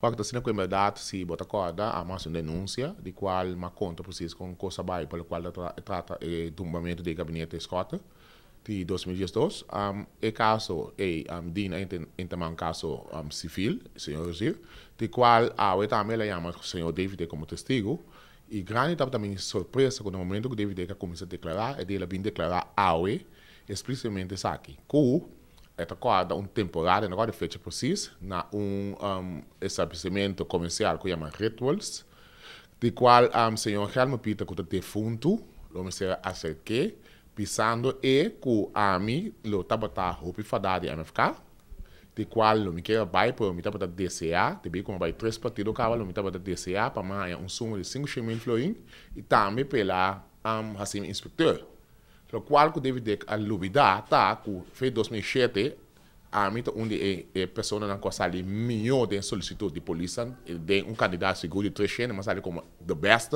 Pagta sina com verdade se bota corda a mais uma denúncia de qual uma conta precisa com coisa vai pelo qual trata o tombamento do gabinete Escota de 2012. E caso é dina um caso civil, senhor Zir, de qual a também ela chama o senhor David como testigo. E grande também surpresa quando o momento que o David começa a declarar, é dele bem declarar explicitamente isso aqui. Esta corda temporário, agora fecha precisa, na estabelecimento comercial que chama Rituals, de qual o senhor Helmo Peter que está defunto, o me será acerque, pisando e que a mim, lo tabata hopi fadar de MFK, de qual lo me quer vai por me tabata DCA, também como vai três partidos cavalo, me tabata DCA, para mais sumo de 5.000 florins, e também pela assim inspector. Lo qual que deve ter a lubida tá que fez 2007 a mim onde é pessoa na coisa ali melhor de solicitude de polícia de candidato seguro de 3 anos mas ali como the best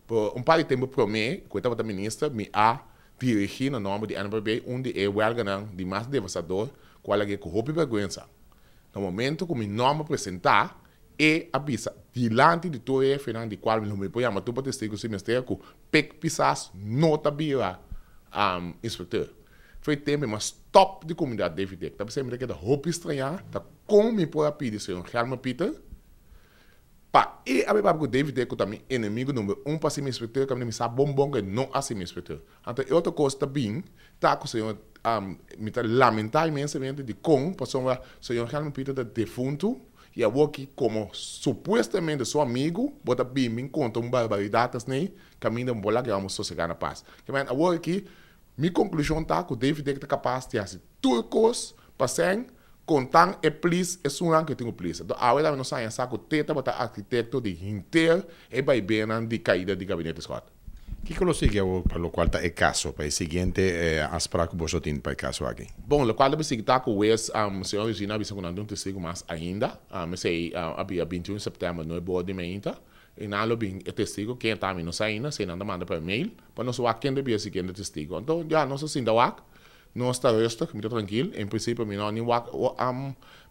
por par de tempo para mim que estava da ministra me a dirigir no nome de NBB onde é o órgão de mais devastador qual é que roupa vergonha no momento que me nome apresentar e avisa diante de todo o final de qual me põe a matar para testigo semestre que pec pisas nota bira inspector. Foi tempo, mas top de comunidade David Deck. Tá sempre que da roupa estranhar, tá como me pode pedir senhor Helma Peter. Pa e a beba que David Deck também inimigo número 1 para ser inspector, que me sabe bom que não é ser inspector. Então, outra coisa também, tá com o senhor me tá lamentar imensamente de como passou o senhor Helma Peter da defunto e eu aqui como supostamente seu amigo, bota bem me conta barbaridades né, caminho de bola que vamos sossegar na paz. Que man, eu aqui minha conclusão tá que o David é capaz de fazer tudo coisa para ser contar e please é só que tem please. Então agora nós sabemos que o teta bota arquiteto de inteiro e vai bem de caída de gabinete Scott. Que cosa sigue per lo qual è caso per il seguente aspra che você tem para il caso aqui? Bom, o qual deve tá com o ex senhor Regina bisa com um testigo mais ainda. Sei havia 21 de setembro no board de meinta. E na lobby é testigo quem tá me não saindo, sem nada manda por mail, para nós o quem devia seguir testigo. Então já nós assim da wak, nós está resto, me tranquilo. Em princípio me não nem wak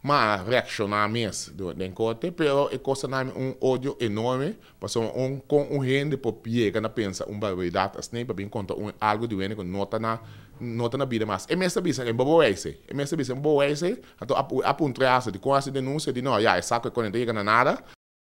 mas reaccionar mesmo do encontro, pero é coisa na ódio enorme, passou com rende por pie que na pensa barbaridade assim para bem conta algo de vendo que nota na vida mas é mesmo bisa em bobo esse então apontar de com essa denúncia de não já é saco que quando chega na nada